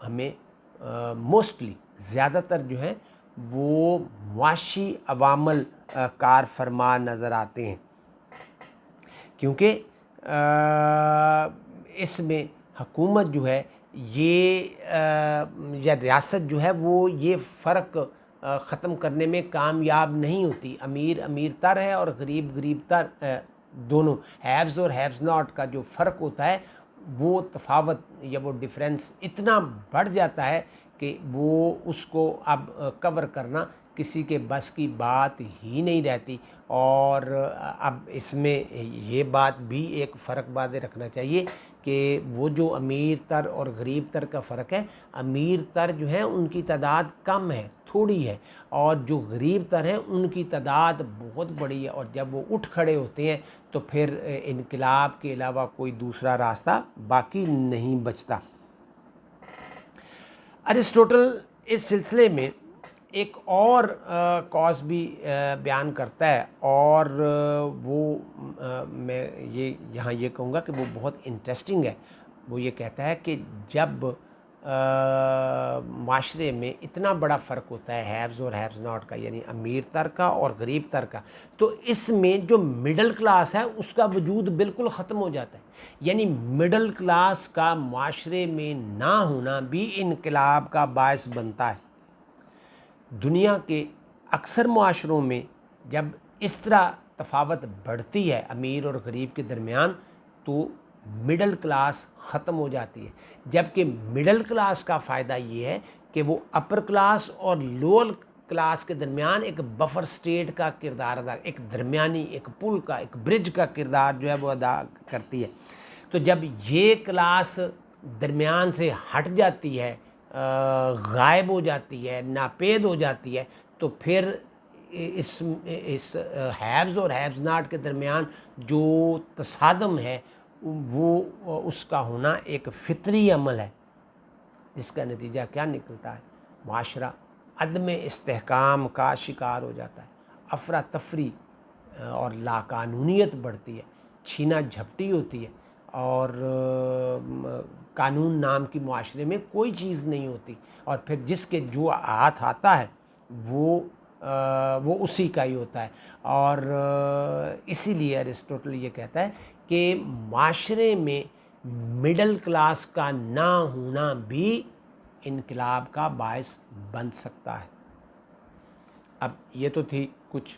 ہمیں موسٹلی زیادہ تر جو ہیں وہ معاشی عوامل کار فرما نظر آتے ہیں، کیونکہ اس میں حکومت جو ہے یہ یا ریاست جو ہے وہ یہ فرق ختم کرنے میں کامیاب نہیں ہوتی۔ امیر امیر تر ہے اور غریب غریب تر، دونوں ہیوز اور ہیوز ناٹ کا جو فرق ہوتا ہے وہ تفاوت یا وہ ڈفرینس اتنا بڑھ جاتا ہے کہ وہ اس کو اب کور کرنا کسی کے بس کی بات ہی نہیں رہتی۔ اور اب اس میں یہ بات بھی ایک فرق واضح رکھنا چاہیے کہ وہ جو امیر تر اور غریب تر کا فرق ہے، امیر تر جو ہیں ان کی تعداد کم ہے، تھوڑی ہے، اور جو غریب تر ہیں ان کی تعداد بہت بڑی ہے، اور جب وہ اٹھ کھڑے ہوتے ہیں تو پھر انقلاب کے علاوہ کوئی دوسرا راستہ باقی نہیں بچتا۔ ارسطوٹل اس سلسلے میں ایک اور کاز بھی بیان کرتا ہے، اور وہ میں یہاں یہ کہوں گا کہ وہ بہت انٹرسٹنگ ہے۔ وہ یہ کہتا ہے کہ جب معاشرے میں اتنا بڑا فرق ہوتا ہے ہیوز اور ہیوز ناٹ کا، یعنی امیر تر کا اور غریب تر کا، تو اس میں جو مڈل کلاس ہے اس کا وجود بالکل ختم ہو جاتا ہے۔ یعنی مڈل کلاس کا معاشرے میں نہ ہونا بھی انقلاب کا باعث بنتا ہے۔ دنیا کے اکثر معاشروں میں جب اس طرح تفاوت بڑھتی ہے امیر اور غریب کے درمیان تو مڈل کلاس ختم ہو جاتی ہے، جبکہ مڈل کلاس کا فائدہ یہ ہے کہ وہ اپر کلاس اور لوور کلاس کے درمیان ایک بفر سٹیٹ کا کردار ادا، ایک درمیانی، ایک پل کا، ایک برج کا کردار جو ہے وہ ادا کرتی ہے۔ تو جب یہ کلاس درمیان سے ہٹ جاتی ہے، غائب ہو جاتی ہے، ناپید ہو جاتی ہے، تو پھر اس ہیوز اور ہیوز ناٹ کے درمیان جو تصادم ہے وہ اس کا ہونا ایک فطری عمل ہے، جس کا نتیجہ کیا نکلتا ہے؟ معاشرہ عدم استحکام کا شکار ہو جاتا ہے، افراتفری اور لاقانونیت بڑھتی ہے، چھینا جھپٹی ہوتی ہے، اور قانون نام کی معاشرے میں کوئی چیز نہیں ہوتی، اور پھر جس کے جو ہاتھ آتا ہے وہ اسی کا ہی ہوتا ہے۔ اور اسی لیے ارسطوٹل یہ کہتا ہے کہ معاشرے میں مڈل کلاس کا نہ ہونا بھی انقلاب کا باعث بن سکتا ہے۔ اب یہ تو تھی کچھ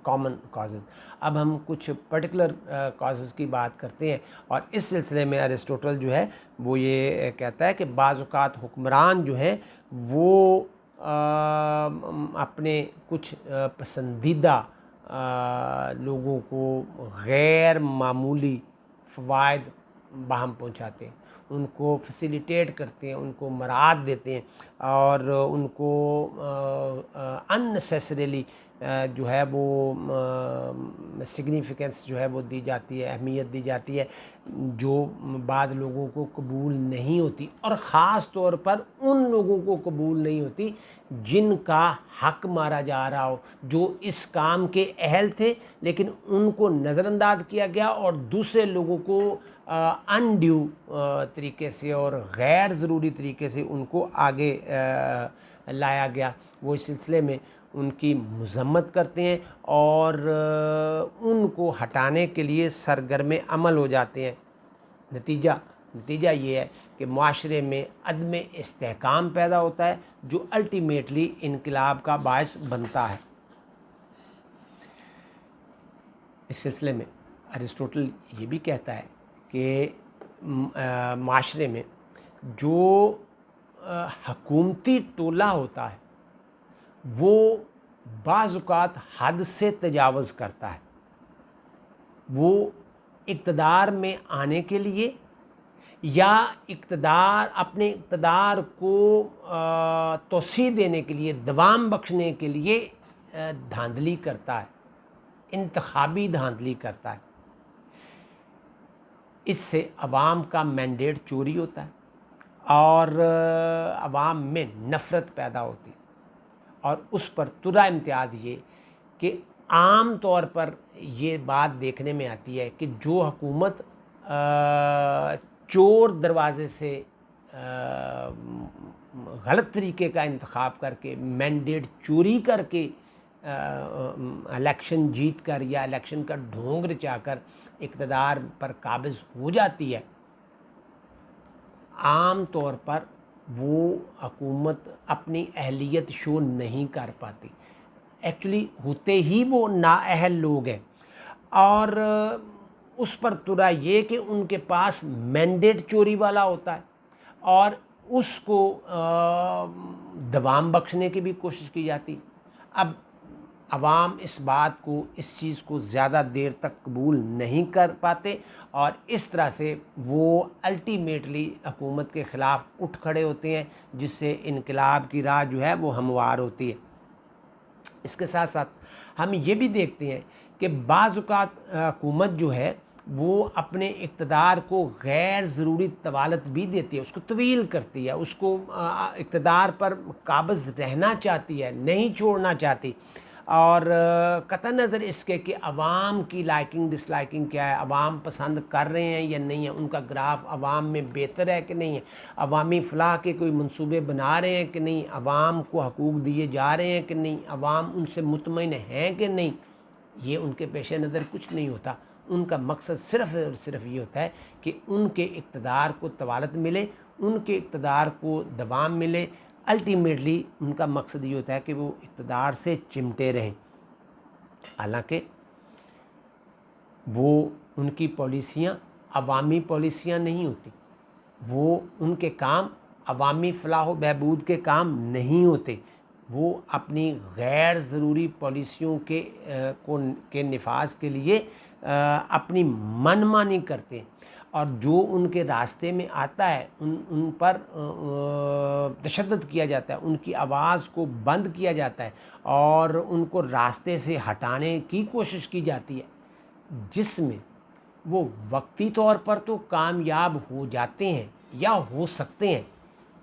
کامن کازز، اب ہم کچھ پرٹیکولر کازز کی بات کرتے ہیں، اور اس سلسلے میں ارسطوٹل جو ہے وہ یہ کہتا ہے کہ بعض اوقات حکمران جو ہیں وہ اپنے کچھ پسندیدہ لوگوں کو غیر معمولی فوائد باہم پہنچاتے ہیں، ان کو فیسیلیٹیٹ کرتے ہیں، ان کو مراعات دیتے ہیں، اور ان کو اننیسیسریلی جو ہے وہ سگنیفیکنس جو ہے وہ دی جاتی ہے، اہمیت دی جاتی ہے جو بعض لوگوں کو قبول نہیں ہوتی، اور خاص طور پر ان لوگوں کو قبول نہیں ہوتی جن کا حق مارا جا رہا ہو، جو اس کام کے اہل تھے لیکن ان کو نظر انداز کیا گیا اور دوسرے لوگوں کو انڈیو طریقے سے اور غیر ضروری طریقے سے ان کو آگے لایا گیا۔ وہ اس سلسلے میں ان کی مذمت کرتے ہیں اور ان کو ہٹانے کے لیے سرگرم عمل ہو جاتے ہیں۔ نتیجہ یہ ہے کہ معاشرے میں عدم استحکام پیدا ہوتا ہے جو الٹیمیٹلی انقلاب کا باعث بنتا ہے۔ اس سلسلے میں ارسطوٹل یہ بھی کہتا ہے کہ معاشرے میں جو حکومتی ٹولہ ہوتا ہے وہ بعض اوقات حد سے تجاوز کرتا ہے، وہ اقتدار میں آنے کے لیے یا اپنے اقتدار کو توسیع دینے کے لیے، دوام بخشنے کے لیے دھاندلی کرتا ہے، انتخابی دھاندلی کرتا ہے۔ اس سے عوام کا مینڈیٹ چوری ہوتا ہے اور عوام میں نفرت پیدا ہوتی ہے، اور اس پر ترا امتیاز یہ کہ عام طور پر یہ بات دیکھنے میں آتی ہے کہ جو حکومت چور دروازے سے غلط طریقے کا انتخاب کر کے، مینڈیٹ چوری کر کے الیکشن جیت کر یا الیکشن کا ڈھونگ رچا کر اقتدار پر قابض ہو جاتی ہے، عام طور پر وہ حکومت اپنی اہلیت شو نہیں کر پاتی، ایکچولی ہوتے ہی وہ نااہل لوگ ہیں، اور اس پر ترا یہ کہ ان کے پاس مینڈیٹ چوری والا ہوتا ہے، اور اس کو دوام بخشنے کی بھی کوشش کی جاتی۔ اب عوام اس بات کو، اس چیز کو زیادہ دیر تک قبول نہیں کر پاتے، اور اس طرح سے وہ الٹیمیٹلی حکومت کے خلاف اٹھ کھڑے ہوتے ہیں، جس سے انقلاب کی راہ جو ہے وہ ہموار ہوتی ہے۔ اس کے ساتھ ساتھ ہم یہ بھی دیکھتے ہیں کہ بعض اوقات حکومت جو ہے وہ اپنے اقتدار کو غیر ضروری طوالت بھی دیتی ہے، اس کو طویل کرتی ہے، اس کو اقتدار پر قابض رہنا چاہتی ہے، نہیں چھوڑنا چاہتی، اور قطع نظر اس کے کہ عوام کی لائکنگ ڈس لائکنگ کیا ہے، عوام پسند کر رہے ہیں یا نہیں ہیں، ان کا گراف عوام میں بہتر ہے کہ نہیں ہے، عوامی فلاح کے کوئی منصوبے بنا رہے ہیں کہ نہیں، عوام کو حقوق دیے جا رہے ہیں کہ نہیں، عوام ان سے مطمئن ہیں کہ نہیں، یہ ان کے پیش نظر کچھ نہیں ہوتا۔ ان کا مقصد صرف اور صرف یہ ہوتا ہے کہ ان کے اقتدار کو طوالت ملے، ان کے اقتدار کو دوام ملے، الٹیمیٹلی ان کا مقصد یہ ہوتا ہے کہ وہ اقتدار سے چمٹے رہیں، حالانکہ وہ ان کی پالیسیاں عوامی پالیسیاں نہیں ہوتی، وہ ان کے کام عوامی فلاح و بہبود کے کام نہیں ہوتے، وہ اپنی غیر ضروری پالیسیوں کے نفاذ کے لیے اپنی من مانی کرتے ہیں، اور جو ان کے راستے میں آتا ہے ان پر تشدد کیا جاتا ہے، ان کی آواز کو بند کیا جاتا ہے، اور ان کو راستے سے ہٹانے کی کوشش کی جاتی ہے، جس میں وہ وقتی طور پر تو کامیاب ہو جاتے ہیں یا ہو سکتے ہیں،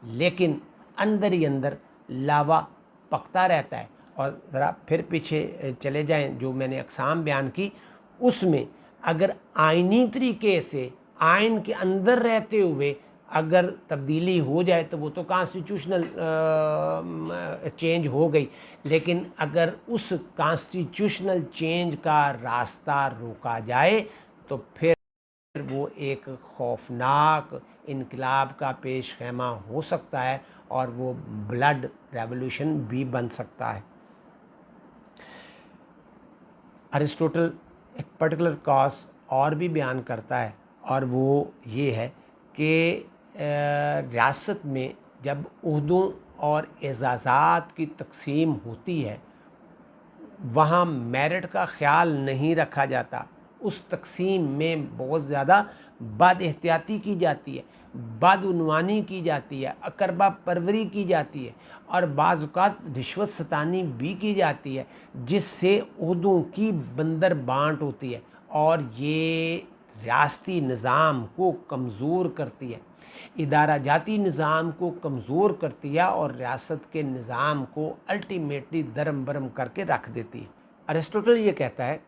لیکن اندر ہی اندر لاوا پکتا رہتا ہے۔ اور ذرا پھر پیچھے چلے جائیں، جو میں نے اقسام بیان کی، اس میں اگر آئینی طریقے سے آئین کے اندر رہتے ہوئے اگر تبدیلی ہو جائے تو وہ تو کانسٹیٹیوشنل چینج ہو گئی، لیکن اگر اس کانسٹیٹیوشنل چینج کا راستہ روکا جائے تو پھر وہ ایک خوفناک انقلاب کا پیش خیمہ ہو سکتا ہے، اور وہ بلڈ ریولوشن بھی بن سکتا ہے۔ ارسطوٹل ایک پرٹیکولر کاز اور بھی بیان کرتا ہے، اور وہ یہ ہے کہ ریاست میں جب عہدوں اور اعزازات کی تقسیم ہوتی ہے، وہاں میرٹ کا خیال نہیں رکھا جاتا، اس تقسیم میں بہت زیادہ بد احتیاطی کی جاتی ہے، بدعنوانی کی جاتی ہے، اقربا پروری کی جاتی ہے، اور بعض اوقات رشوت ستانی بھی کی جاتی ہے، جس سے عہدوں کی بندر بانٹ ہوتی ہے، اور یہ ریاستی نظام کو کمزور کرتی ہے، ادارہ جاتی نظام کو کمزور کرتی ہے، اور ریاست کے نظام کو الٹیمیٹلی درم برم کر کے رکھ دیتی ہے۔ ارسطوٹل یہ کہتا ہے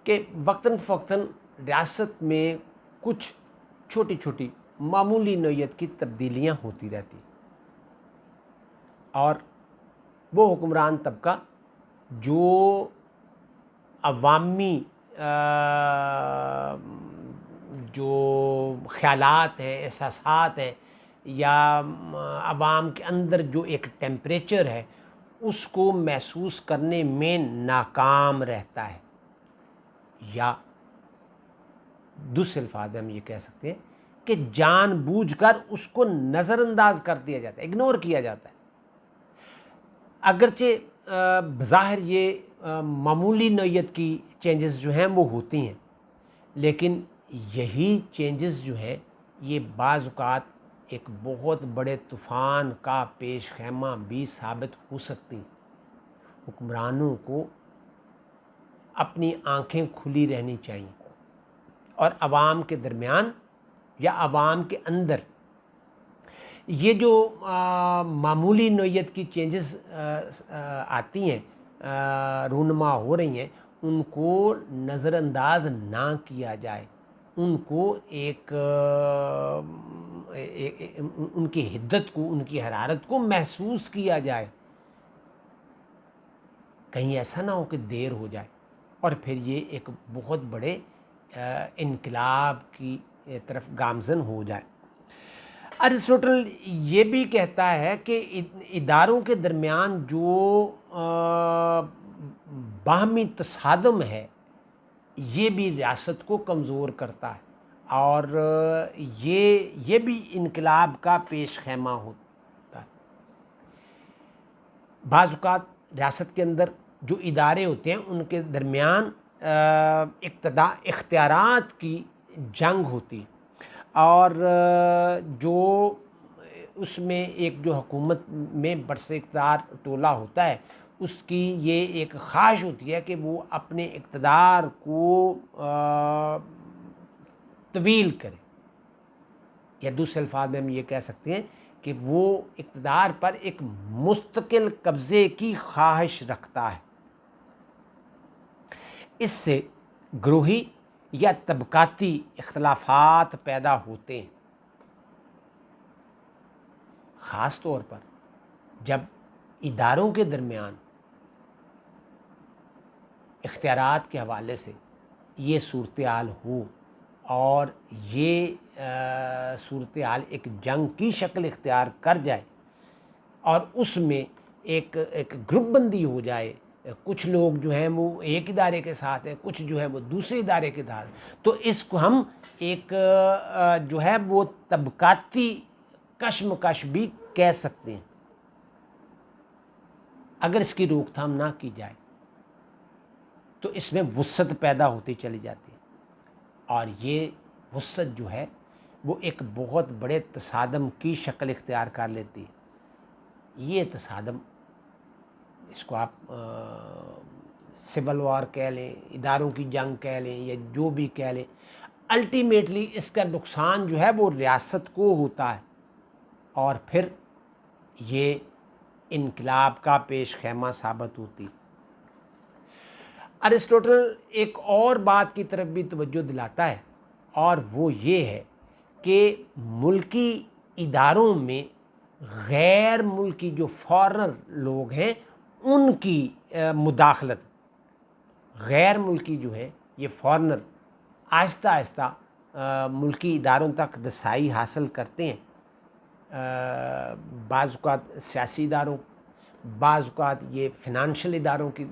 کہ وقتاً فوقتاً ریاست میں کچھ چھوٹی چھوٹی معمولی نوعیت کی تبدیلیاں ہوتی رہتی، اور وہ حکمران طبقہ جو عوامی جو خیالات ہیں، احساسات ہیں، یا عوام کے اندر جو ایک ٹیمپریچر ہے، اس کو محسوس کرنے میں ناکام رہتا ہے، یا دوسرے الفاظ میں ہم یہ کہہ سکتے ہیں کہ جان بوجھ کر اس کو نظر انداز کر دیا جاتا ہے، اگنور کیا جاتا ہے، اگرچہ بظاہر یہ معمولی نوعیت کی چینجز جو ہیں وہ ہوتی ہیں، لیکن یہی چینجز جو ہیں یہ بعض اوقات ایک بہت بڑے طوفان کا پیش خیمہ بھی ثابت ہو سکتی۔ حکمرانوں کو اپنی آنکھیں کھلی رہنی چاہیے، اور عوام کے درمیان یا عوام کے اندر یہ جو معمولی نوعیت کی چینجز آتی ہیں، رونما ہو رہی ہیں، ان کو نظر انداز نہ کیا جائے، ان کو ایک ان کی حدت کو، ان کی حرارت کو محسوس کیا جائے، کہیں ایسا نہ ہو کہ دیر ہو جائے اور پھر یہ ایک بہت بڑے انقلاب کی طرف گامزن ہو جائے۔ ارسطوٹل یہ بھی کہتا ہے کہ اداروں کے درمیان جو باہمی تصادم ہے یہ بھی ریاست کو کمزور کرتا ہے اور یہ بھی انقلاب کا پیش خیمہ ہوتا ہے۔ بعض اوقات ریاست کے اندر جو ادارے ہوتے ہیں ان کے درمیان اختیارات کی جنگ ہوتی اور جو اس میں ایک جو حکومت میں برس اقتدار ٹولہ ہوتا ہے اس کی یہ ایک خواہش ہوتی ہے کہ وہ اپنے اقتدار کو طویل کرے، یا دوسرے الفاظ میں ہم یہ کہہ سکتے ہیں کہ وہ اقتدار پر ایک مستقل قبضے کی خواہش رکھتا ہے۔ اس سے گروہی یا طبقاتی اختلافات پیدا ہوتے ہیں، خاص طور پر جب اداروں کے درمیان اختیارات کے حوالے سے یہ صورتحال ہو اور یہ صورتحال ایک جنگ کی شکل اختیار کر جائے اور اس میں ایک گروپ بندی ہو جائے، کچھ لوگ جو ہیں وہ ایک ادارے کے ساتھ ہیں، کچھ جو ہے وہ دوسرے ادارے کے ساتھ، تو اس کو ہم ایک جو ہے وہ طبقاتی کشمکش بھی کہہ سکتے ہیں۔ اگر اس کی روک تھام نہ کی جائے تو اس میں وسعت پیدا ہوتی چلی جاتی ہے اور یہ وسعت جو ہے وہ ایک بہت بڑے تصادم کی شکل اختیار کر لیتی ہے۔ یہ تصادم، اس کو آپ سول وار کہہ لیں، اداروں کی جنگ کہہ لیں یا جو بھی کہہ لیں، الٹیمیٹلی اس کا نقصان جو ہے وہ ریاست کو ہوتا ہے اور پھر یہ انقلاب کا پیش خیمہ ثابت ہوتی۔ ارسطوٹل ایک اور بات کی طرف بھی توجہ دلاتا ہے اور وہ یہ ہے کہ ملکی اداروں میں غیر ملکی جو فارنر لوگ ہیں ان کی مداخلت، غیر ملکی جو ہے یہ فارنر آہستہ آہستہ ملکی اداروں تک رسائی حاصل کرتے ہیں، بعض اوقات سیاسی اداروں، بعض اوقات یہ فنانشل اداروں کی،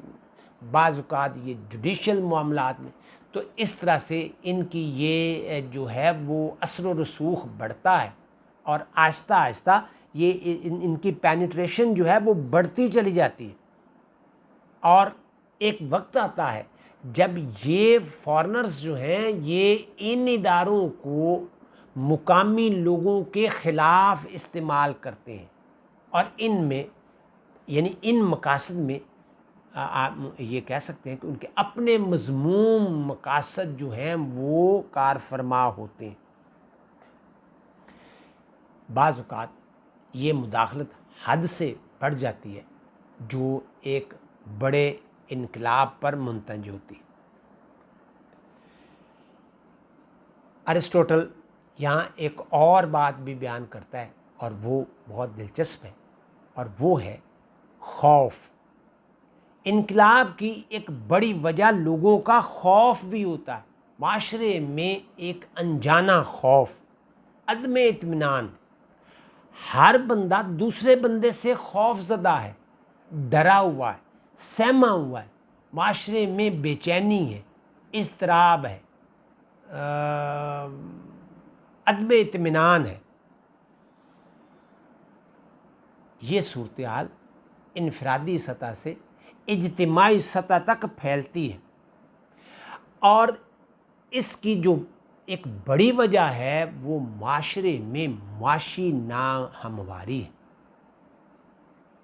بعض اوقات یہ جوڈیشل معاملات میں، تو اس طرح سے ان کی یہ جو ہے وہ اثر و رسوخ بڑھتا ہے اور آہستہ آہستہ یہ ان کی پینیٹریشن جو ہے وہ بڑھتی چلی جاتی ہے اور ایک وقت آتا ہے جب یہ فارنرز جو ہیں یہ ان اداروں کو مقامی لوگوں کے خلاف استعمال کرتے ہیں اور ان میں یعنی ان مقاصد میں آپ یہ کہہ سکتے ہیں کہ ان کے اپنے مذموم مقاصد جو ہیں وہ کار فرما ہوتے ہیں۔ بعض اوقات یہ مداخلت حد سے بڑھ جاتی ہے جو ایک بڑے انقلاب پر منتج ہوتی۔ ارسطوٹل یہاں ایک اور بات بھی بیان کرتا ہے اور وہ بہت دلچسپ ہے اور وہ ہے خوف۔ انقلاب کی ایک بڑی وجہ لوگوں کا خوف بھی ہوتا ہے، معاشرے میں ایک انجانہ خوف، عدم اطمینان، ہر بندہ دوسرے بندے سے خوف زدہ ہے، ڈرا ہوا ہے، سہما ہوا ہے، معاشرے میں بے چینی ہے، اضطراب ہے، عدم اطمینان ہے۔ یہ صورتحال انفرادی سطح سے اجتماعی سطح تک پھیلتی ہے اور اس کی جو ایک بڑی وجہ ہے وہ معاشرے میں معاشی ناہمواری ہے۔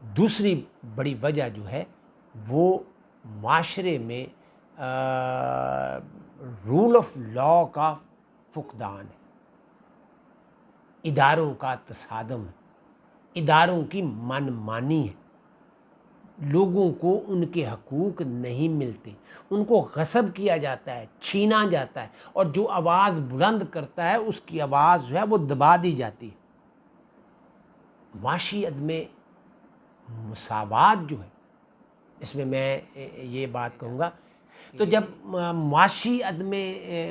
دوسری بڑی وجہ جو ہے وہ معاشرے میں رول آف لا کا فقدان ہے، اداروں کا تصادم ہے، اداروں کی من مانی ہے۔ لوگوں کو ان کے حقوق نہیں ملتے، ان کو غصب کیا جاتا ہے، چھینا جاتا ہے، اور جو آواز بلند کرتا ہے اس کی آواز جو ہے وہ دبا دی جاتی ہے۔ معاشی عدم مساوات جو ہے، اس میں یہ بات کہوں گا، تو جب معاشی عدم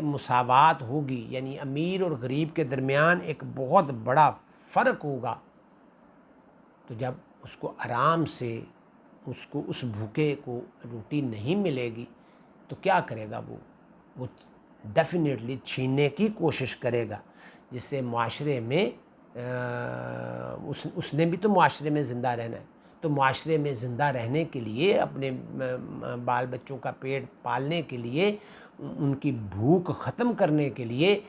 مساوات ہوگی، یعنی امیر اور غریب کے درمیان ایک بہت بڑا فرق ہوگا، تو جب اس کو آرام سے اس بھوکے کو روٹی نہیں ملے گی تو کیا کرے گا؟ وہ ڈیفینیٹلی چھیننے کی کوشش کرے گا، جس سے معاشرے میں اس نے بھی تو معاشرے میں زندہ رہنا ہے، تو معاشرے میں زندہ رہنے کے لیے، اپنے بال بچوں کا پیٹ پالنے کے لیے، ان کی بھوک ختم کرنے کے لیے،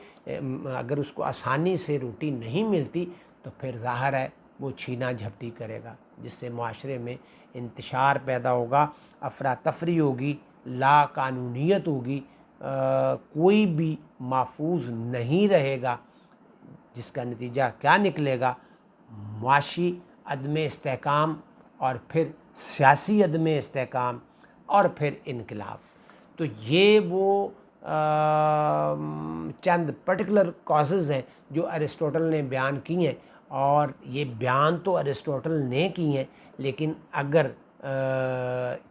اگر اس کو آسانی سے روٹی نہیں ملتی تو پھر ظاہر ہے وہ چھینا جھپٹی کرے گا، جس سے معاشرے میں انتشار پیدا ہوگا، افراتفری ہوگی، لا قانونیت ہوگی، کوئی بھی محفوظ نہیں رہے گا، جس کا نتیجہ کیا نکلے گا؟ معاشی عدم استحکام، اور پھر سیاسی عدم استحکام، اور پھر انقلاب۔ تو یہ وہ چند پرٹیکولر کازز ہیں جو ارسطوٹل نے بیان کی ہیں، اور یہ بیان تو ارسطوٹل نے کی ہیں، لیکن اگر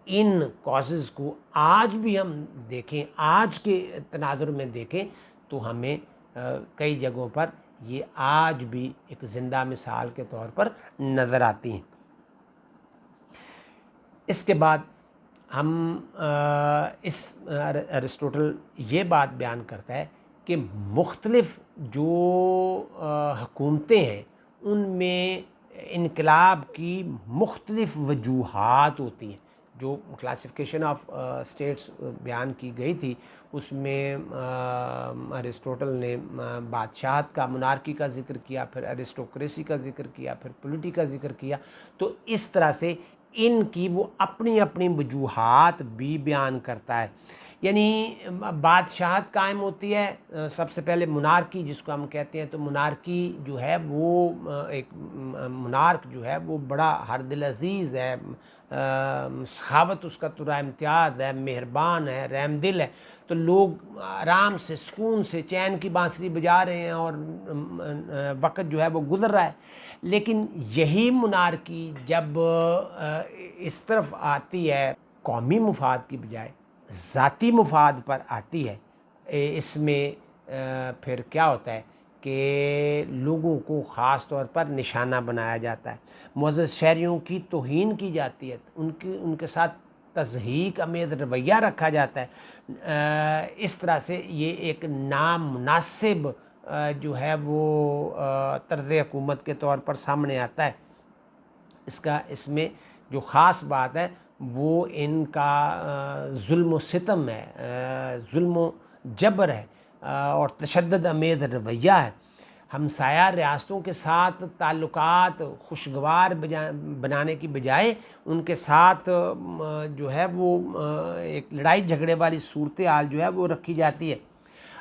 ان کازز کو آج بھی ہم دیکھیں، آج کے تناظر میں دیکھیں، تو ہمیں کئی جگہوں پر یہ آج بھی ایک زندہ مثال کے طور پر نظر آتی ہیں۔ اس کے بعد ہم ارسطوٹل یہ بات بیان کرتا ہے کہ مختلف جو حکومتیں ہیں ان میں انقلاب کی مختلف وجوہات ہوتی ہیں۔ جو کلاسیفیکیشن آف اسٹیٹس بیان کی گئی تھی، اس میں ارسطوٹل نے بادشاہت کا، منارکی کا ذکر کیا، پھر ارسٹوکریسی کا ذکر کیا، پھر پولیٹی کا ذکر کیا، تو اس طرح سے ان کی وہ اپنی اپنی وجوہات بھی بیان کرتا ہے۔ یعنی بادشاہت قائم ہوتی ہے، سب سے پہلے منارکی جس کو ہم کہتے ہیں، تو منارکی جو ہے وہ ایک منارک جو ہے وہ بڑا ہر دل عزیز ہے، سخاوت اس کا ترا امتیاز ہے، مہربان ہے، رحم دل ہے، تو لوگ آرام سے، سکون سے، چین کی بانسری بجا رہے ہیں، اور وقت جو ہے وہ گزر رہا ہے۔ لیکن یہی منارکی جب اس طرف آتی ہے، قومی مفاد کی بجائے ذاتی مفاد پر آتی ہے، اس میں پھر کیا ہوتا ہے کہ لوگوں کو خاص طور پر نشانہ بنایا جاتا ہے، معزز شہریوں کی توہین کی جاتی ہے، ان کے ساتھ تضحیک امیز رویہ رکھا جاتا ہے۔ اس طرح سے یہ ایک نامناسب جو ہے وہ طرز حکومت کے طور پر سامنے آتا ہے۔ اس میں جو خاص بات ہے وہ ان کا ظلم و ستم ہے، ظلم و جبر ہے، اور تشدد امیز رویہ ہے۔ ہمسایہ ریاستوں کے ساتھ تعلقات خوشگوار بنانے کی بجائے ان کے ساتھ جو ہے وہ ایک لڑائی جھگڑے والی صورتحال جو ہے وہ رکھی جاتی ہے۔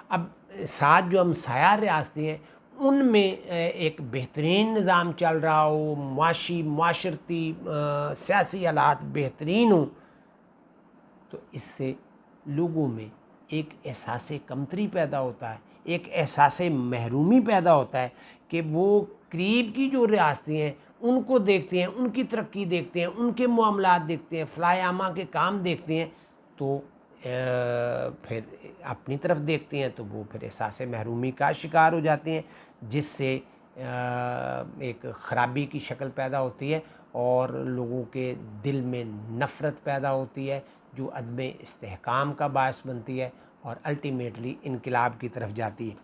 اب ساتھ جو ہمسایہ ریاستیں ہیں ان میں ایک بہترین نظام چل رہا ہو، معاشرتی سیاسی حالات بہترین ہوں، تو اس سے لوگوں میں ایک احساس کمتری پیدا ہوتا ہے، ایک احساس محرومی پیدا ہوتا ہے کہ وہ قریب کی جو ریاستیں ہیں ان کو دیکھتے ہیں، ان کی ترقی دیکھتے ہیں، ان کے معاملات دیکھتے ہیں، فلاح عامہ کے کام دیکھتے ہیں، تو پھر اپنی طرف دیکھتے ہیں تو وہ پھر احساس محرومی کا شکار ہو جاتے ہیں، جس سے ایک خرابی کی شکل پیدا ہوتی ہے، اور لوگوں کے دل میں نفرت پیدا ہوتی ہے جو عدم استحکام کا باعث بنتی ہے، اور الٹیمیٹلی انقلاب کی طرف جاتی ہے۔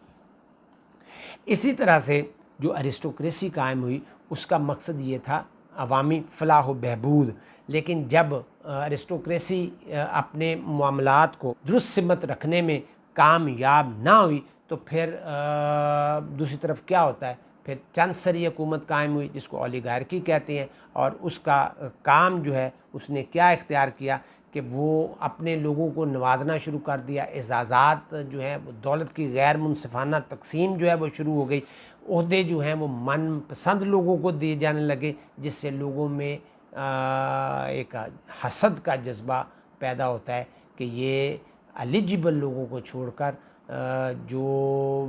اسی طرح سے جو ارسٹوکریسی قائم ہوئی اس کا مقصد یہ تھا عوامی فلاح و بہبود، لیکن جب ارسٹوکریسی اپنے معاملات کو درست سمت رکھنے میں کامیاب نہ ہوئی تو پھر دوسری طرف کیا ہوتا ہے، پھر چند سری حکومت قائم ہوئی جس کو اولیگارکی کہتے ہیں، اور اس کا کام جو ہے اس نے کیا اختیار کیا کہ وہ اپنے لوگوں کو نوازنا شروع کر دیا، اعزازات جو ہیں وہ دولت کی غیر منصفانہ تقسیم جو ہے وہ شروع ہو گئی، عہدے جو ہیں وہ من پسند لوگوں کو دیے جانے لگے، جس سے لوگوں میں ایک حسد کا جذبہ پیدا ہوتا ہے کہ یہ ایلیجبل لوگوں کو چھوڑ کر جو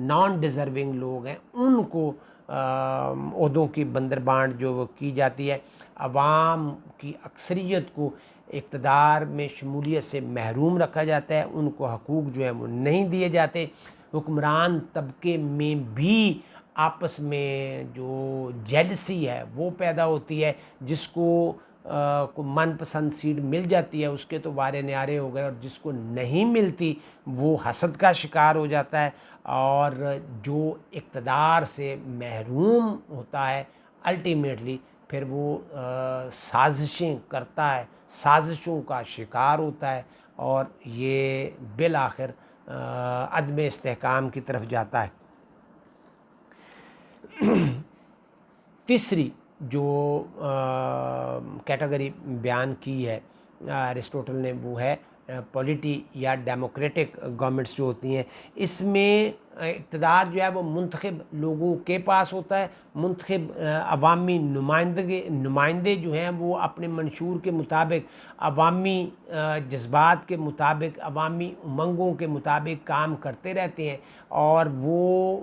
نان ڈیزرونگ لوگ ہیں ان کو عہدوں کی بندربانٹ جو وہ کی جاتی ہے، عوام کی اکثریت کو اقتدار میں شمولیت سے محروم رکھا جاتا ہے، ان کو حقوق جو ہیں وہ نہیں دیے جاتے، حکمران طبقے میں بھی آپس میں جو جیلسی ہے وہ پیدا ہوتی ہے، جس کو من پسند سیٹ مل جاتی ہے اس کے تو وارے نیارے ہو گئے، اور جس کو نہیں ملتی وہ حسد کا شکار ہو جاتا ہے، اور جو اقتدار سے محروم ہوتا ہے الٹیمیٹلی پھر وہ سازشیں کرتا ہے، سازشوں کا شکار ہوتا ہے، اور یہ بالآخر عدم استحکام کی طرف جاتا ہے۔ تیسری جو کیٹیگری بیان کی ہے ایرسٹوٹل نے وہ ہے پولیٹی یا ڈیموکریٹک گورنمنٹس جو ہوتی ہیں، اس میں اقتدار جو ہے وہ منتخب لوگوں کے پاس ہوتا ہے، منتخب عوامی نمائندے جو ہیں وہ اپنے منشور کے مطابق، عوامی جذبات کے مطابق، عوامی امنگوں کے مطابق کام کرتے رہتے ہیں، اور وہ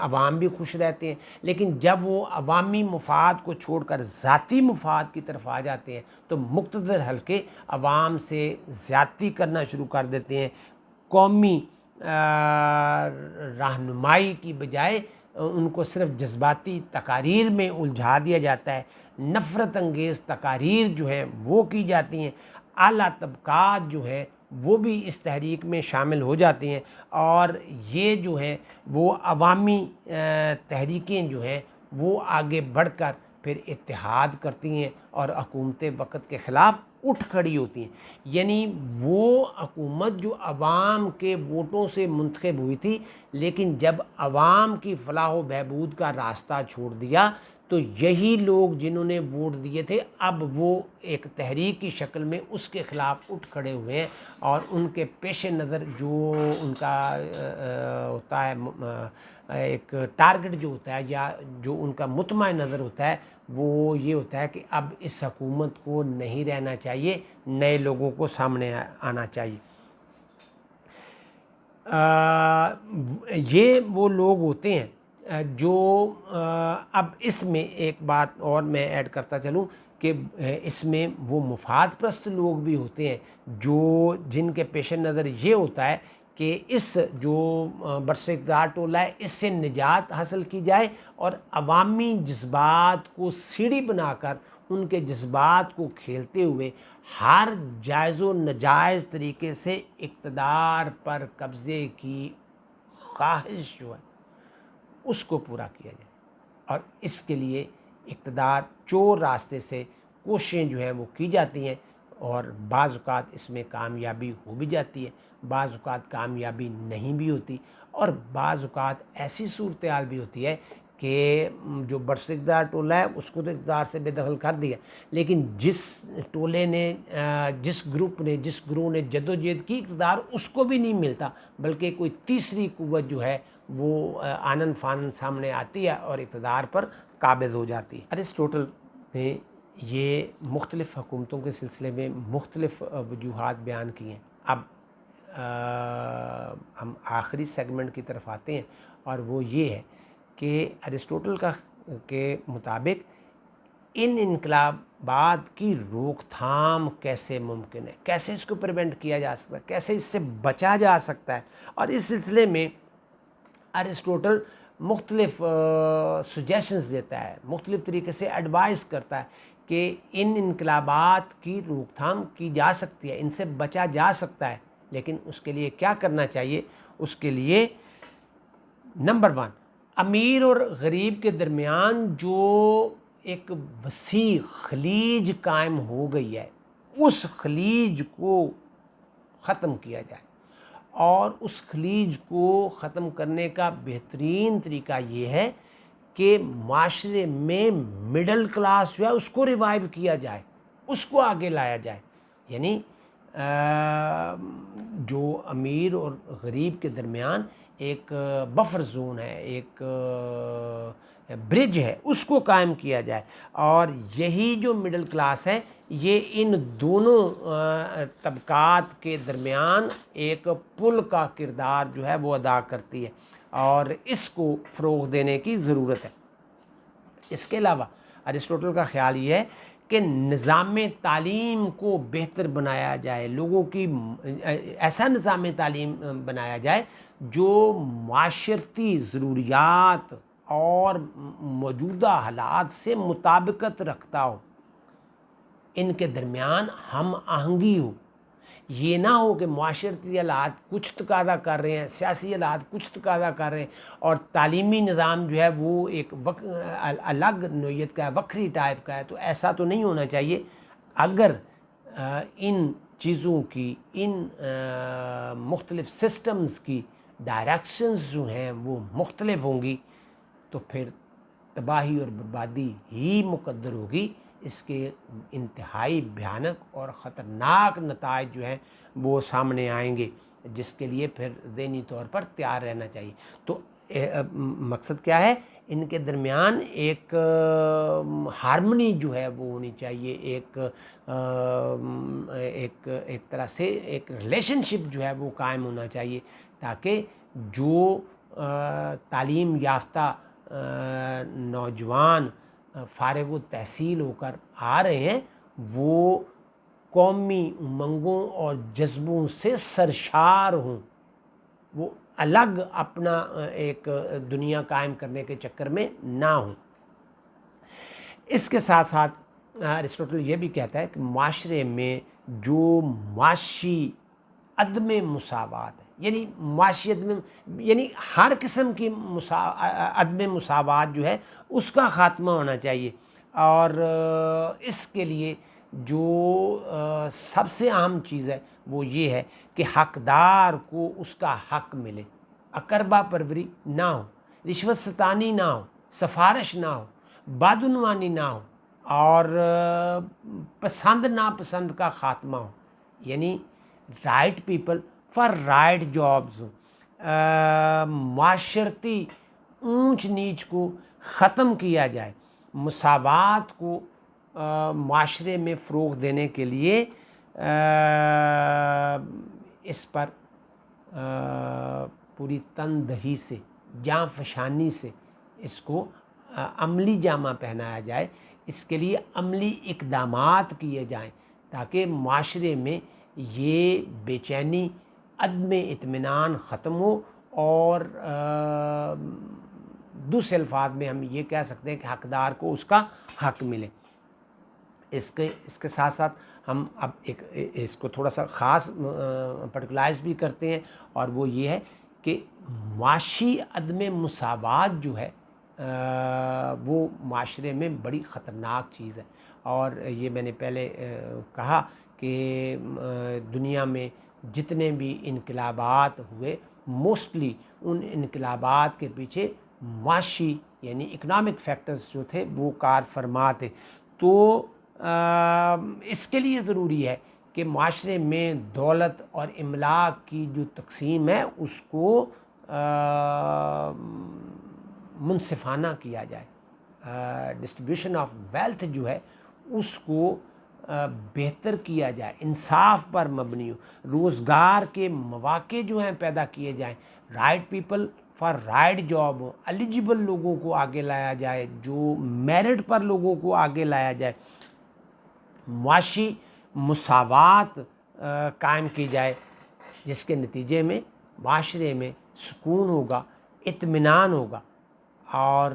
عوام بھی خوش رہتے ہیں، لیکن جب وہ عوامی مفاد کو چھوڑ کر ذاتی مفاد کی طرف آ جاتے ہیں تو مقتدر حلقے عوام سے زیادتی کرنا شروع کر دیتے ہیں، قومی رہنمائی کی بجائے ان کو صرف جذباتی تقاریر میں الجھا دیا جاتا ہے، نفرت انگیز تقاریر جو ہیں وہ کی جاتی ہیں، اعلیٰ طبقات جو ہیں وہ بھی اس تحریک میں شامل ہو جاتی ہیں، اور یہ جو ہیں وہ عوامی تحریکیں جو ہیں وہ آگے بڑھ کر پھر اتحاد کرتی ہیں اور حکومت وقت کے خلاف اٹھ کھڑی ہوتی ہیں، یعنی وہ حکومت جو عوام کے ووٹوں سے منتخب ہوئی تھی، لیکن جب عوام کی فلاح و بہبود کا راستہ چھوڑ دیا تو یہی لوگ جنہوں نے ووٹ دیے تھے اب وہ ایک تحریک کی شکل میں اس کے خلاف اٹھ کھڑے ہوئے ہیں، اور ان کے پیش نظر جو ان کا ہوتا ہے ایک ٹارگٹ جو ہوتا ہے یا جو ان کا مطمع نظر ہوتا ہے وہ یہ ہوتا ہے کہ اب اس حکومت کو نہیں رہنا چاہیے، نئے لوگوں کو سامنے آنا چاہیے۔ یہ وہ لوگ ہوتے ہیں جو اب اس میں ایک بات اور میں ایڈ کرتا چلوں کہ اس میں وہ مفاد پرست لوگ بھی ہوتے ہیں جو جن کے پیش نظر یہ ہوتا ہے کہ اس جو برسکدار ٹولہ ہے اس سے نجات حاصل کی جائے، اور عوامی جذبات کو سیڑھی بنا کر ان کے جذبات کو کھیلتے ہوئے ہر جائز و ناجائز طریقے سے اقتدار پر قبضے کی خواہش جو ہے اس کو پورا کیا جائے، اور اس کے لیے اقتدار چور راستے سے کوششیں جو ہیں وہ کی جاتی ہیں، اور بعض اوقات اس میں کامیابی ہو بھی جاتی ہے، بعض اوقات کامیابی نہیں بھی ہوتی، اور بعض اوقات ایسی صورتحال بھی ہوتی ہے کہ جو برسکدار ٹولہ ہے اس کو تو اقتدار سے بے دخل کر دیا، لیکن جس ٹولے نے جس گروہ نے جدوجہد کی اقتدار اس کو بھی نہیں ملتا، بلکہ کوئی تیسری قوت جو ہے وہ آنن فانن سامنے آتی ہے اور اقتدار پر قابض ہو جاتی ہے۔ ایرسٹوٹل نے یہ مختلف حکومتوں کے سلسلے میں مختلف وجوہات بیان کی ہیں۔ اب ہم آخری سیگمنٹ کی طرف آتے ہیں، اور وہ یہ ہے کہ ایرسٹوٹل کے مطابق ان انقلابات کی روک تھام کیسے ممکن ہے، کیسے اس کو پریونٹ کیا جا سکتا ہے، کیسے اس سے بچا جا سکتا ہے، اور اس سلسلے میں ایرسٹوٹل مختلف سجیشنز دیتا ہے، مختلف طریقے سے ایڈوائز کرتا ہے کہ ان انقلابات کی روک تھام کی جا سکتی ہے، ان سے بچا جا سکتا ہے، لیکن اس کے لیے کیا کرنا چاہیے؟ اس کے لیے نمبر 1، امیر اور غریب کے درمیان جو ایک وسیع خلیج قائم ہو گئی ہے اس خلیج کو ختم کیا جائے، اور اس خلیج کو ختم کرنے کا بہترین طریقہ یہ ہے کہ معاشرے میں مڈل کلاس جو ہے اس کو ریوائیو کیا جائے، اس کو آگے لایا جائے، یعنی جو امیر اور غریب کے درمیان ایک بفر زون ہے، ایک برج ہے اس کو قائم کیا جائے، اور یہی جو مڈل کلاس ہے یہ ان دونوں طبقات کے درمیان ایک پل کا کردار جو ہے وہ ادا کرتی ہے، اور اس کو فروغ دینے کی ضرورت ہے۔ اس کے علاوہ ارسطوٹل کا خیال یہ ہے کہ نظام تعلیم کو بہتر بنایا جائے، لوگوں کی ایسا نظام تعلیم بنایا جائے جو معاشرتی ضروریات اور موجودہ حالات سے مطابقت رکھتا ہو، ان کے درمیان ہم آہنگی ہو۔ یہ نہ ہو کہ معاشرتی حالات کچھ تقاضا کر رہے ہیں، سیاسی حالات کچھ تقاضا کر رہے ہیں، اور تعلیمی نظام جو ہے وہ ایک الگ نوعیت کا ہے، وکری ٹائپ کا ہے۔ تو ایسا تو نہیں ہونا چاہیے۔ اگر ان چیزوں کی، ان مختلف سسٹمز کی ڈائریکشنز جو ہیں وہ مختلف ہوں گی تو پھر تباہی اور بربادی ہی مقدر ہوگی۔ اس کے انتہائی بھیانک اور خطرناک نتائج جو ہیں وہ سامنے آئیں گے، جس کے لیے پھر ذہنی طور پر تیار رہنا چاہیے۔ تو مقصد کیا ہے؟ ان کے درمیان ایک ہارمنی جو ہے وہ ہونی چاہیے، ایک طرح سے ایک ریلیشن شپ جو ہے وہ قائم ہونا چاہیے، تاکہ جو تعلیم یافتہ نوجوان فارغ التحصیل ہو کر آ رہے ہیں وہ قومی امنگوں اور جذبوں سے سرشار ہوں، وہ الگ اپنا ایک دنیا قائم کرنے کے چکر میں نہ ہوں۔ اس کے ساتھ ساتھ ارسطوٹل یہ بھی کہتا ہے کہ معاشرے میں جو معاشی عدم مساوات ہے، یعنی معاشیت میں یعنی ہر قسم کی عدم مساوات جو ہے اس کا خاتمہ ہونا چاہیے، اور اس کے لیے جو سب سے اہم چیز ہے وہ یہ ہے کہ حقدار کو اس کا حق ملے، اقربا پروری نہ ہو، رشوت ستانی نہ ہو، سفارش نہ ہو، بدعنوانی نہ ہو، اور پسند ناپسند کا خاتمہ ہو، یعنی right people for right jobs ہوں، معاشرتی اونچ نیچ کو ختم کیا جائے، مساوات کو معاشرے میں فروغ دینے کے لیے اس پر پوری تندہی سے، جاں فشانی سے اس کو عملی جامہ پہنایا جائے۔ اس کے لیے عملی اقدامات کیے جائیں تاکہ معاشرے میں یہ بے چینی، عدم اطمینان ختم ہو، اور دوسرے الفاظ میں ہم یہ کہہ سکتے ہیں کہ حقدار کو اس کا حق ملے۔ اس کے ساتھ ساتھ ہم اب اس کو تھوڑا سا خاص پرٹیکولائز بھی کرتے ہیں، اور وہ یہ ہے کہ معاشی عدم مساوات جو ہے وہ معاشرے میں بڑی خطرناک چیز ہے، اور یہ میں نے پہلے کہا کہ دنیا میں جتنے بھی انقلابات ہوئے موسٹلی ان انقلابات کے پیچھے معاشی یعنی اکنامک فیکٹرز جو تھے وہ کار فرما تھے۔ تو اس کے لیے ضروری ہے کہ معاشرے میں دولت اور املاک کی جو تقسیم ہے اس کو منصفانہ کیا جائے، ڈسٹریبیوشن آف ویلتھ جو ہے اس کو بہتر کیا جائے، انصاف پر مبنی ہو، روزگار کے مواقع جو ہیں پیدا کیے جائیں، right people for right job who, eligible لوگوں کو آگے لایا جائے، جو میرٹ پر لوگوں کو آگے لایا جائے، معاشی مساوات قائم کی جائے، جس کے نتیجے میں معاشرے میں سکون ہوگا، اطمینان ہوگا، اور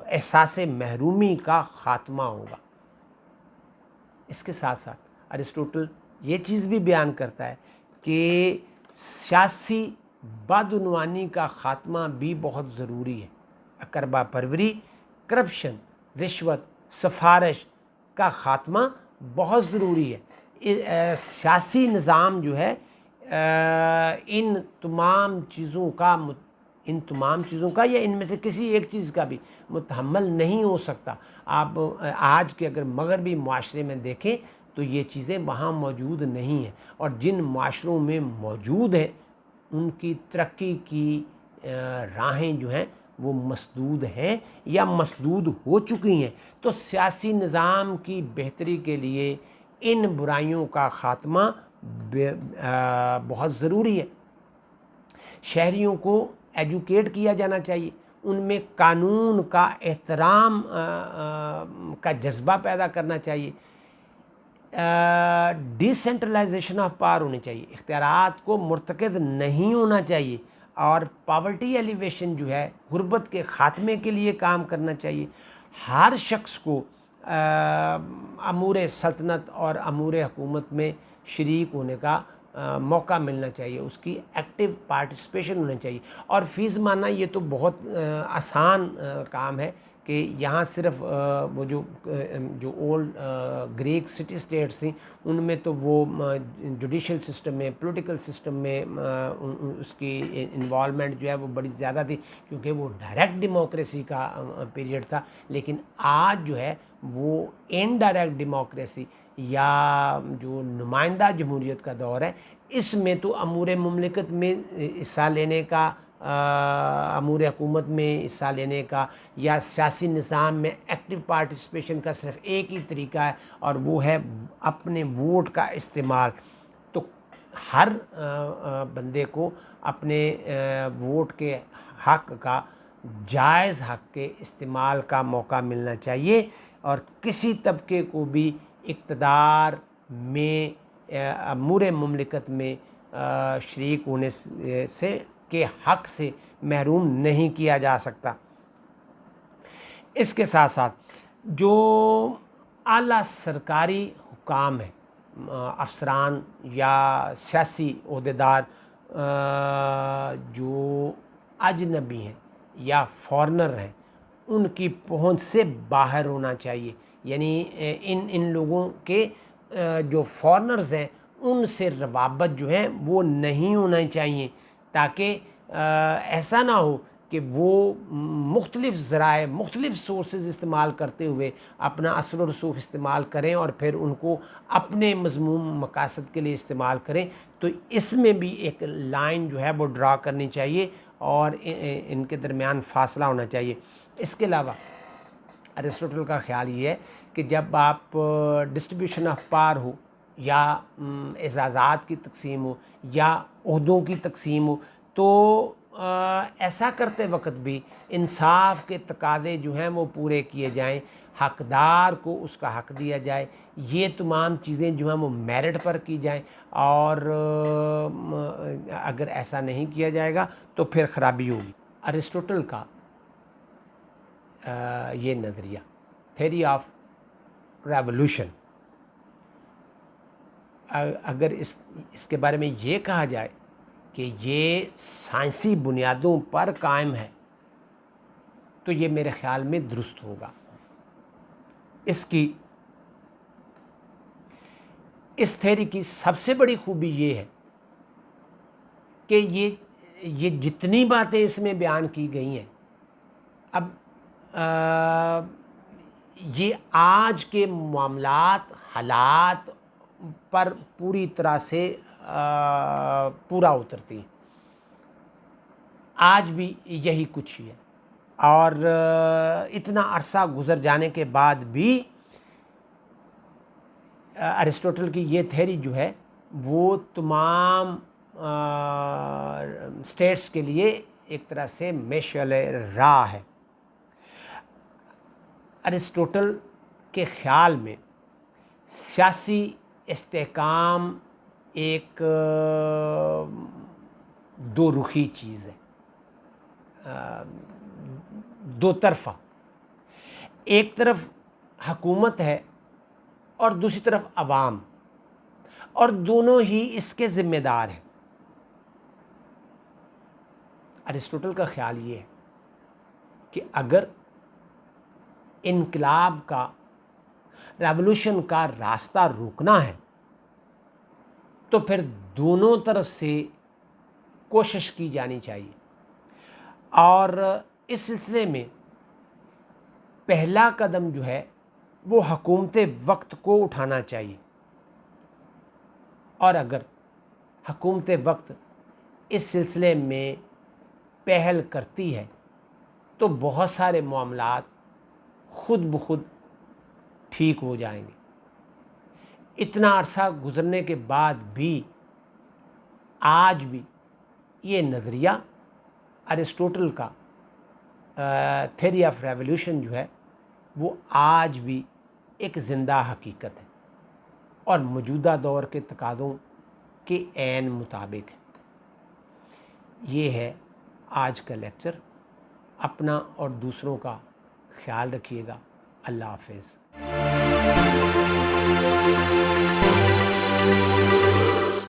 احساس محرومی کا خاتمہ ہوگا۔ اس کے ساتھ ساتھ ارسطوٹل یہ چیز بھی بیان کرتا ہے کہ سیاسی بدعنوانی کا خاتمہ بھی بہت ضروری ہے، اقربا پروری، کرپشن، رشوت، سفارش کا خاتمہ بہت ضروری ہے۔ سیاسی نظام جو ہے ان تمام چیزوں کا یا ان میں سے کسی ایک چیز کا بھی متحمل نہیں ہو سکتا۔ آپ آج کے اگر مغربی معاشرے میں دیکھیں تو یہ چیزیں وہاں موجود نہیں ہیں، اور جن معاشروں میں موجود ہیں ان کی ترقی کی راہیں جو ہیں وہ مسدود ہیں یا مسدود ہو چکی ہیں۔ تو سیاسی نظام کی بہتری کے لیے ان برائیوں کا خاتمہ بہت ضروری ہے۔ شہریوں کو ایجوکیٹ کیا جانا چاہیے، ان میں قانون کا احترام کا جذبہ پیدا کرنا چاہیے، ڈی سینٹرلائزیشن آف پاور ہونی چاہیے، اختیارات کو مرتکز نہیں ہونا چاہیے، اور پاورٹی ایلیویشن جو ہے، غربت کے خاتمے کے لیے کام کرنا چاہیے۔ ہر شخص کو امور سلطنت اور امور حکومت میں شریک ہونے کا موقع ملنا چاہیے، اس کی ایکٹیو پارٹیسپیشن ہونا چاہیے۔ اور فی زمانہ یہ تو بہت آسان کام ہے کہ یہاں صرف وہ جو اولڈ گریک سٹی اسٹیٹس تھیں ان میں تو وہ جوڈیشل سسٹم میں، پولیٹیکل سسٹم میں اس کی انوالومنٹ جو ہے وہ بڑی زیادہ تھی، کیونکہ وہ ڈائریکٹ ڈیموکریسی کا پیریڈ تھا۔ لیکن آج جو ہے وہ انڈائریکٹ ڈیموکریسی یا جو نمائندہ جمہوریت کا دور ہے، اس میں تو امور مملکت میں حصہ لینے کا، امور حکومت میں حصہ لینے کا یا سیاسی نظام میں ایکٹیو پارٹیسپیشن کا صرف ایک ہی طریقہ ہے، اور وہ ہے اپنے ووٹ کا استعمال۔ تو ہر بندے کو اپنے ووٹ کے حق کا، جائز حق کے استعمال کا موقع ملنا چاہیے، اور کسی طبقے کو بھی اقتدار میں، امور مملکت میں شریک ہونے سے کے حق سے محروم نہیں کیا جا سکتا۔ اس کے ساتھ ساتھ جو اعلیٰ سرکاری حکام ہیں، افسران یا سیاسی عہدیدار جو اجنبی ہیں یا فارنر ہیں، ان کی پہنچ سے باہر ہونا چاہیے۔ یعنی ان لوگوں کے جو فارنرز ہیں ان سے روابط جو ہیں وہ نہیں ہونا چاہیے، تاکہ ایسا نہ ہو کہ وہ مختلف ذرائع، مختلف سورسز استعمال کرتے ہوئے اپنا اثر و رسوخ استعمال کریں اور پھر ان کو اپنے مذموم مقاصد کے لیے استعمال کریں۔ تو اس میں بھی ایک لائن جو ہے وہ ڈرا کرنی چاہیے اور ان کے درمیان فاصلہ ہونا چاہیے۔ اس کے علاوہ ارسطوٹل کا خیال یہ ہے کہ جب آپ ڈسٹریبیوشن آف پاور ہو یا اعزازات کی تقسیم ہو یا عہدوں کی تقسیم ہو، تو ایسا کرتے وقت بھی انصاف کے تقاضے جو ہیں وہ پورے کیے جائیں، حقدار کو اس کا حق دیا جائے، یہ تمام چیزیں جو ہیں وہ میرٹ پر کی جائیں، اور اگر ایسا نہیں کیا جائے گا تو پھر خرابی ہوگی۔ ارسطوٹل کا یہ نظریہ، تھیوری آف ریولوشن، اگر اس کے بارے میں یہ کہا جائے کہ یہ سائنسی بنیادوں پر قائم ہے تو یہ میرے خیال میں درست ہوگا۔ اس تھیوری کی سب سے بڑی خوبی یہ ہے کہ یہ جتنی باتیں اس میں بیان کی گئی ہیں، اب یہ آج کے معاملات، حالات پر پوری طرح سے پورا اترتی ہیں۔ آج بھی یہی کچھ ہی ہے، اور اتنا عرصہ گزر جانے کے بعد بھی ارسطوٹل کی یہ تھیوری جو ہے وہ تمام اسٹیٹس کے لیے ایک طرح سے مشعل راہ ہے۔ ارسطوٹل کے خیال میں سیاسی استحکام ایک دو رخی چیز ہے، دو طرفہ۔ ایک طرف حکومت ہے اور دوسری طرف عوام، اور دونوں ہی اس کے ذمہ دار ہیں۔ ارسطوٹل کا خیال یہ ہے کہ اگر انقلاب کا، ریولوشن کا راستہ روکنا ہے تو پھر دونوں طرف سے کوشش کی جانی چاہیے، اور اس سلسلے میں پہلا قدم جو ہے وہ حکومت وقت کو اٹھانا چاہیے، اور اگر حکومت وقت اس سلسلے میں پہل کرتی ہے تو بہت سارے معاملات خود بخود ٹھیک ہو جائیں گے۔ اتنا عرصہ گزرنے کے بعد بھی آج بھی یہ نظریہ ارسطوٹل کا تھیوری آف ریولیوشن جو ہے وہ آج بھی ایک زندہ حقیقت ہے اور موجودہ دور کے تقاضوں کے عین مطابق ہے۔ یہ ہے آج کا لیکچر۔ اپنا اور دوسروں کا خیال رکھیے گا۔ اللہ حافظ۔